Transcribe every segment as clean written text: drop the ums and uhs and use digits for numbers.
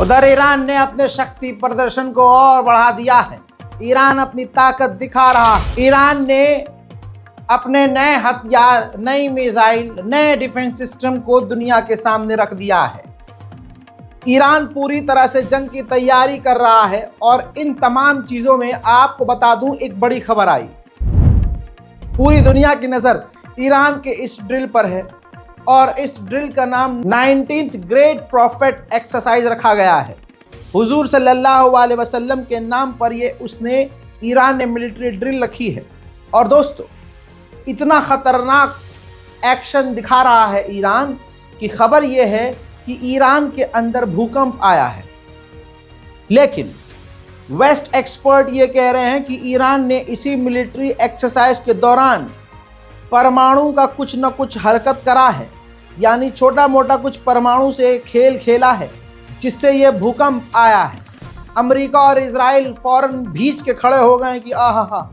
उधर ईरान ने अपने शक्ति प्रदर्शन को और बढ़ा दिया है। ईरान अपनी ताकत दिखा रहा है। ईरान ने अपने नए हथियार, नई मिसाइल, नए डिफेंस सिस्टम को दुनिया के सामने रख दिया है। ईरान पूरी तरह से जंग की तैयारी कर रहा है और इन तमाम चीजों में आपको बता दूं, एक बड़ी खबर आई। पूरी दुनिया की नजर ईरान के इस ड्रिल पर है और इस ड्रिल का नाम 19th ग्रेट प्रॉफिट एक्सरसाइज रखा गया है। हुजूर सल्लल्लाहु अलैहि वसल्लम के नाम पर ईरान ने मिलिट्री ड्रिल रखी है। और दोस्तों, इतना खतरनाक एक्शन दिखा रहा है ईरान की खबर यह है कि ईरान के अंदर भूकंप आया है। लेकिन वेस्ट एक्सपर्ट ये कह रहे हैं कि ईरान ने इसी मिलिट्री एक्सरसाइज के दौरान परमाणु का कुछ न कुछ हरकत करा है, यानी छोटा मोटा कुछ परमाणु से खेल खेला है, जिससे ये भूकंप आया है। अमेरिका और इजराइल फौरन भींच के खड़े हो गए कि आहा,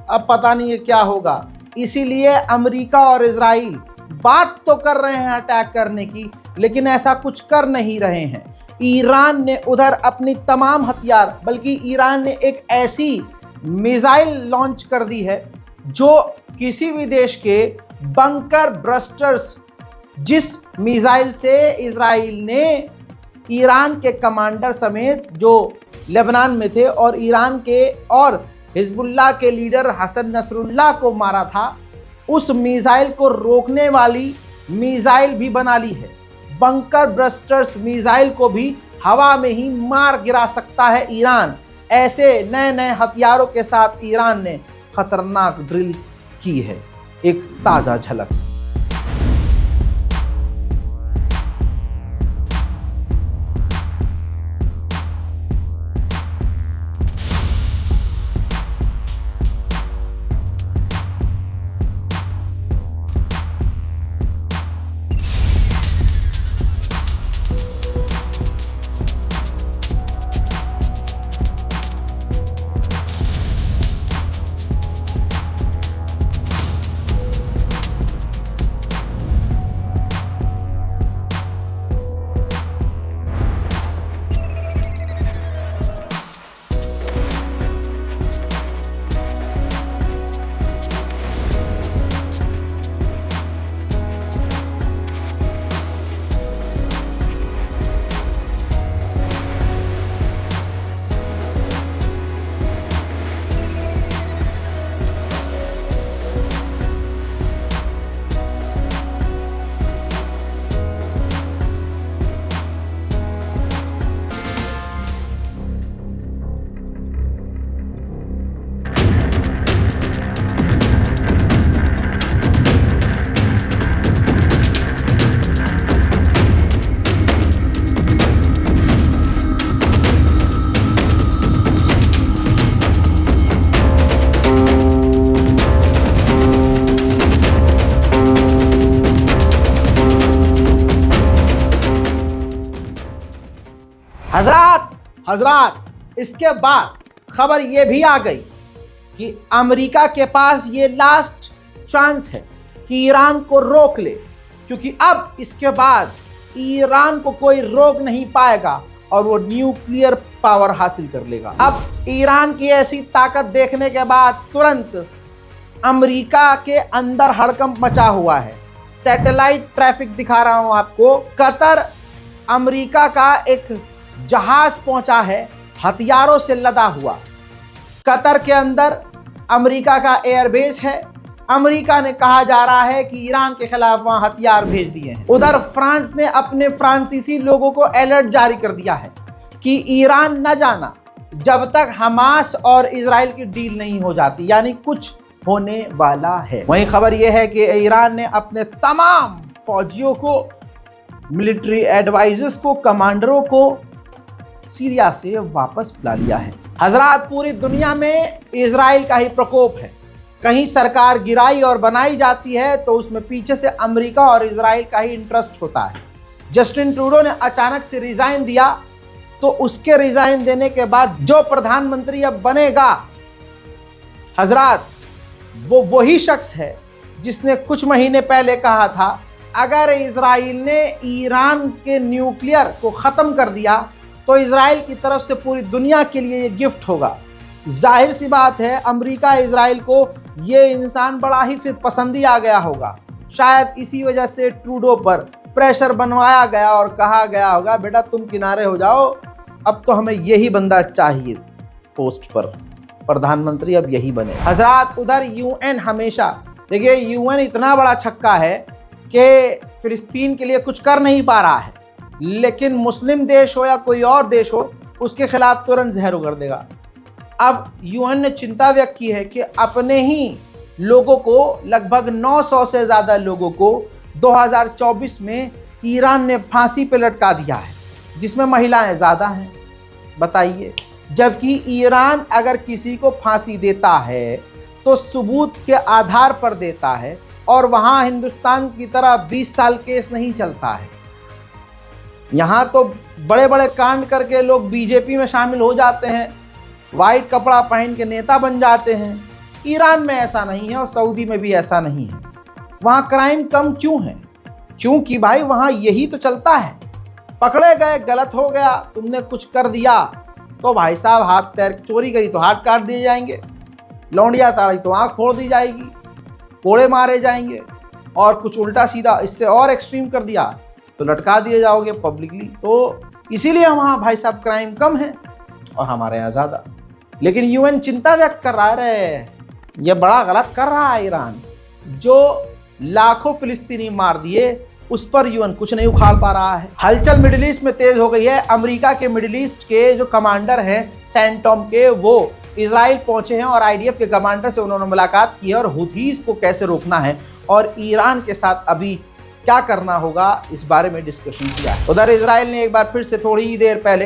अब पता नहीं है क्या होगा। इसीलिए अमेरिका और इजराइल बात तो कर रहे हैं अटैक करने की, लेकिन ऐसा कुछ कर नहीं रहे हैं। ईरान ने उधर अपनी तमाम हथियार, बल्कि ईरान ने एक ऐसी मिसाइल लॉन्च कर दी है जो किसी भी देश के बंकर ब्रस्टर्स, जिस मिसाइल से इजराइल ने ईरान के कमांडर समेत जो लेबनान में थे और ईरान के और हिजबुल्लाह के लीडर हसन नसरुल्लाह को मारा था, उस मिसाइल को रोकने वाली मिसाइल भी बना ली है। बंकर ब्रस्टर्स मिसाइल को भी हवा में ही मार गिरा सकता है ईरान। ऐसे नए नए हथियारों के साथ ईरान ने खतरनाक ड्रिल की है। एक ताज़ा झलक। हजरात, इसके बाद खबर यह भी आ गई कि अमेरिका के पास ये लास्ट चांस है कि ईरान को रोक ले, क्योंकि अब इसके बाद ईरान को कोई रोक नहीं पाएगा और वो न्यूक्लियर पावर हासिल कर लेगा। अब ईरान की ऐसी ताकत देखने के बाद तुरंत अमेरिका के अंदर हड़कंप मचा हुआ है। सैटेलाइट ट्रैफिक दिखा रहा हूं आपको। कतर अमेरिका का एक जहाज पहुंचा है हथियारों से लदा हुआ। कतर के अंदर अमेरिका का एयरबेस है। अमेरिका ने कहा जा रहा है कि ईरान के खिलाफ वहां हथियार भेज दिए हैं। उधर फ्रांस ने अपने फ्रांसीसी लोगों को अलर्ट जारी कर दिया है कि ईरान न जाना जब तक हमास और इजराइल की डील नहीं हो जाती, यानी कुछ होने वाला है। वहीं खबर यह है कि ईरान ने अपने तमाम फौजियों को, मिलिट्री एडवाइजर्स को, कमांडरों को सीरिया से वापस बुला लिया है। हजरात, पूरी दुनिया में इजराइल का ही प्रकोप है। कहीं सरकार गिराई और बनाई जाती है तो उसमें पीछे से अमेरिका और इजराइल का ही इंटरेस्ट होता है। जस्टिन ट्रूडो ने अचानक से रिजाइन दिया, तो उसके रिजाइन देने के बाद जो प्रधानमंत्री अब बनेगा, हजरात, वो वही शख्स है जिसने कुछ महीने पहले कहा था अगर इजराइल ने ईरान के न्यूक्लियर को ख़त्म कर दिया तो इजराइल की तरफ से पूरी दुनिया के लिए ये गिफ्ट होगा। जाहिर सी बात है अमेरिका इजराइल को ये इंसान बड़ा ही फिर पसंद ही आ गया होगा। शायद इसी वजह से ट्रूडो पर प्रेशर बनवाया गया और कहा गया होगा बेटा तुम किनारे हो जाओ, अब तो हमें यही बंदा चाहिए पोस्ट पर, प्रधानमंत्री अब यही बने। हजरात उधर यूएन हमेशा, देखिए यूएन इतना बड़ा छक्का है कि फिलिस्तीन के लिए कुछ कर नहीं पा रहा है, लेकिन मुस्लिम देश हो या कोई और देश हो उसके खिलाफ तुरंत जहर उगड़ देगा। अब यूएन ने चिंता व्यक्त की है कि अपने ही लोगों को, लगभग 900 से ज़्यादा लोगों को 2024 में ईरान ने फांसी पे लटका दिया है, जिसमें महिलाएं ज़्यादा हैं। बताइए, जबकि ईरान अगर किसी को फांसी देता है तो सबूत के आधार पर देता है, और वहाँ हिंदुस्तान की तरह 20 साल केस नहीं चलता है। यहाँ तो बड़े बड़े कांड करके लोग बीजेपी में शामिल हो जाते हैं, वाइट कपड़ा पहन के नेता बन जाते हैं। ईरान में ऐसा नहीं है और सऊदी में भी ऐसा नहीं है। वहाँ क्राइम कम क्यों है? क्योंकि भाई वहाँ यही तो चलता है। पकड़े गए, गलत हो गया, तुमने कुछ कर दिया तो भाई साहब हाथ पैर, चोरी करी तो हाथ काट दिए जाएंगे, लौंडिया ताड़ी तो आँख फोड़ दी जाएगी, कोड़े मारे जाएंगे, और कुछ उल्टा सीधा इससे और एक्सट्रीम कर दिया तो लटका दिए जाओगे पब्लिकली। तो इसीलिए वहाँ भाई साहब क्राइम कम है और हमारे यहाँ ज़्यादा। लेकिन यूएन चिंता व्यक्त कर रहा है, ये बड़ा गलत कर रहा है ईरान, जो लाखों फिलिस्तीनी मार दिए उस पर यूएन कुछ नहीं उखाड़ पा रहा है। हलचल मिडिल ईस्ट में तेज हो गई है। अमेरिका के मिडिल ईस्ट के जो कमांडर हैं सेंटॉम के, वो इजराइल पहुंचे हैं और आईडीएफ के कमांडर से उन्होंने मुलाकात की है और हुथीज को कैसे रोकना है और ईरान के साथ अभी क्या करना होगा इस बारे में डिस्कशन किया है। उधर इजराइल ने एक बार फिर से थोड़ी ही देर पहले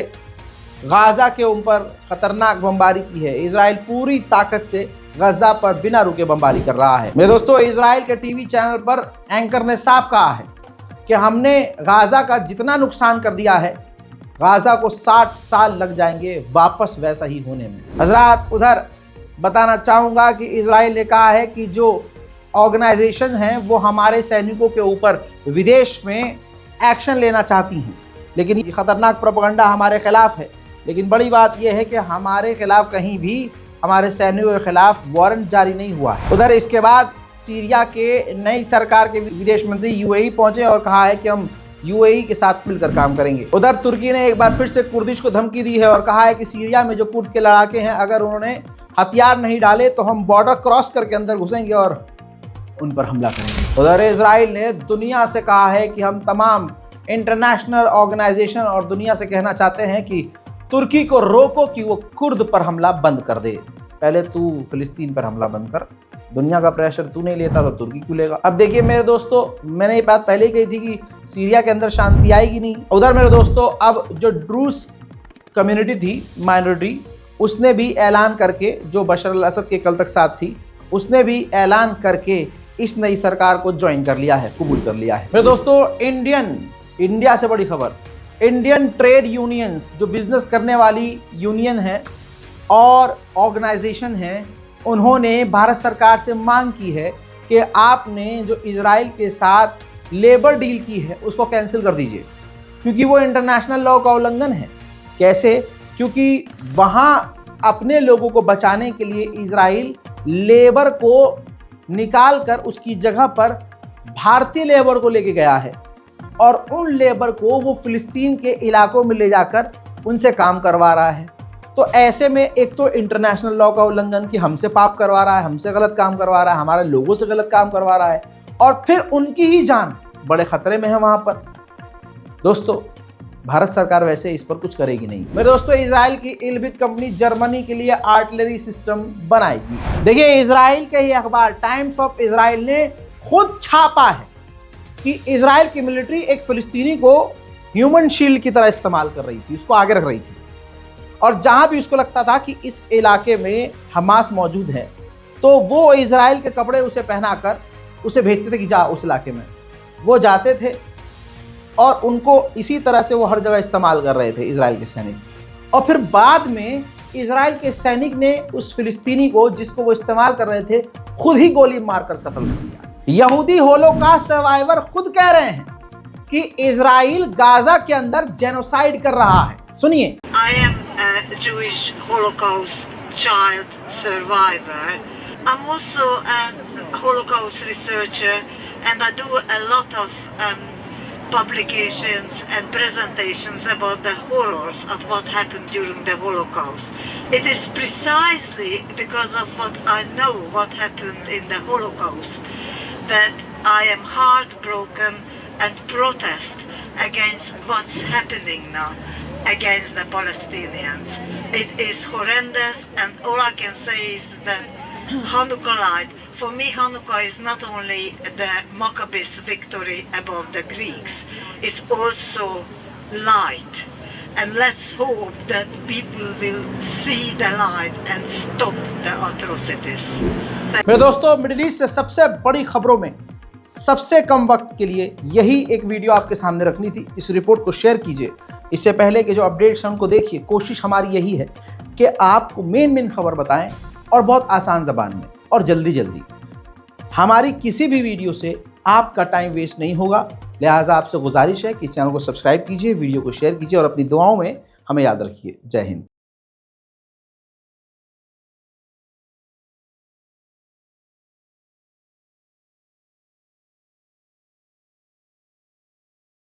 गाजा के ऊपर खतरनाक बमबारी की है। इजराइल पूरी ताकत से गाजा पर बिना रुके बमबारी कर रहा है। मेरे दोस्तों, इजराइल के टीवी चैनल पर एंकर ने साफ कहा है कि हमने गाजा का जितना नुकसान कर दिया है, गाजा को 60 साल लग जाएंगे वापस वैसा ही होने में। हजरात, उधर बताना चाहूँगा कि इजराइल ने कहा है कि जो ऑर्गेनाइजेशन हैं वो हमारे सैनिकों के ऊपर विदेश में एक्शन लेना चाहती हैं, लेकिन ये खतरनाक प्रोपेगेंडा हमारे खिलाफ है। लेकिन बड़ी बात यह है कि हमारे खिलाफ कहीं भी हमारे सैनिकों के खिलाफ वारंट जारी नहीं हुआ है। उधर इसके बाद सीरिया के नई सरकार के विदेश मंत्री यूएई पहुंचे और कहा है कि हम यूएई के साथ मिलकर काम करेंगे। उधर तुर्की ने एक बार फिर से कुर्दिश को धमकी दी है और कहा है कि सीरिया में जो कुर्द के लड़ाके हैं, अगर उन्होंने हथियार नहीं डाले तो हम बॉर्डर क्रॉस करके अंदर घुसेंगे और उन पर हमला करेंगे। उधर इजराइल ने दुनिया से कहा है कि हम तमाम इंटरनेशनल ऑर्गेनाइजेशन और दुनिया से कहना चाहते हैं कि तुर्की को रोको कि वो कुर्द पर हमला बंद कर दे। पहले तू फिलिस्तीन पर हमला बंद कर, दुनिया का प्रेशर तू नहीं लेता तो तुर्की क्यों लेगा। अब देखिए मेरे दोस्तों, मैंने ये बात पहले ही कही थी कि सीरिया के अंदर शांति आएगी नहीं। उधर मेरे दोस्तों, अब जो ड्रूस कम्युनिटी थी, माइनॉरिटी, उसने भी ऐलान करके, जो बशर अल असद के कल तक साथ थी, उसने भी ऐलान करके इस नई सरकार को ज्वाइन कर लिया है, कबूल कर लिया है। मेरे दोस्तों, इंडिया से बड़ी खबर, इंडियन ट्रेड यूनियंस, जो बिजनेस करने वाली यूनियन है और ऑर्गेनाइजेशन है, उन्होंने भारत सरकार से मांग की है कि आपने जो इजराइल के साथ लेबर डील की है उसको कैंसिल कर दीजिए, क्योंकि वो इंटरनेशनल लॉ का उल्लंघन है। कैसे? क्योंकि वहाँ अपने लोगों को बचाने के लिए इजराइल लेबर को निकाल कर उसकी जगह पर भारतीय लेबर को लेके गया है और उन लेबर को वो फिलिस्तीन के इलाकों में ले जाकर उनसे काम करवा रहा है। तो ऐसे में एक तो इंटरनेशनल लॉ का उल्लंघन कि हमसे पाप करवा रहा है, हमसे गलत काम करवा रहा है, हमारे लोगों से गलत काम करवा रहा है, और फिर उनकी ही जान बड़े खतरे में है वहाँ पर। दोस्तों, भारत सरकार वैसे इस पर कुछ करेगी नहीं। मेरे दोस्तों, इजराइल की इल्बिट कंपनी जर्मनी के लिए आर्टिलरी सिस्टम बनाएगी। देखिए, इजराइल के ही अखबार टाइम्स ऑफ इजराइल ने खुद छापा है कि इजराइल की मिलिट्री एक फिलिस्तीनी को ह्यूमन शील्ड की तरह इस्तेमाल कर रही थी, उसको आगे रख रही थी, और जहां भी उसको लगता था कि इस इलाके में हमास मौजूद है तो वो इजराइल के कपड़े उसे पहनाकर उसे भेजते थे कि जा उस इलाके में। वो जाते थे और उनको इसी तरह से वो हर जगह इस्तेमाल कर रहे थे इजराइल के सैनिक। और फिर बाद में इजराइल के सैनिक ने उस फिलिस्तीनी को, जिसको वो इस्तेमाल कर रहे थे, खुद ही गोली मारकर कत्ल कर दिया। यहूदी होलोकॉस्ट सर्वाइवर खुद कह रहे हैं कि इजराइल गाजा के अंदर जेनोसाइड कर रहा है। सुनिए। I am a Jewish Holocaust child survivor. I'm also a Holocaust researcher, and I do a lot of publications and presentations about the horrors of what happened during the Holocaust. It is precisely because of what I know what happened in the Holocaust that I am heartbroken and protest against what's happening now against the Palestinians. It is horrendous, and all I can say is that Hanukkah light, for me Hanukkah is not only the Maccabees victory above the Greeks, it's also light. And let's hope that people will see the light and stop the atrocities. मेरे दोस्तों, middle east से सबसे बड़ी खबरों में सबसे कम वक्त के लिए यही एक वीडियो आपके सामने रखनी थी। इस रिपोर्ट को शेयर कीजिए। इससे पहले कि जो अपडेट्स हैं उनको देखिए। कोशिश हमारी यही है कि आपको मेन खबर बताएं और बहुत आसान ज़बान में और जल्दी। हमारी किसी भी वीडियो से आपका टाइम वेस्ट नहीं होगा। लिहाजा आपसे गुजारिश है कि चैनल को सब्सक्राइब कीजिए, वीडियो को शेयर कीजिए और अपनी दुआओं में हमें याद रखिए। जय हिंद।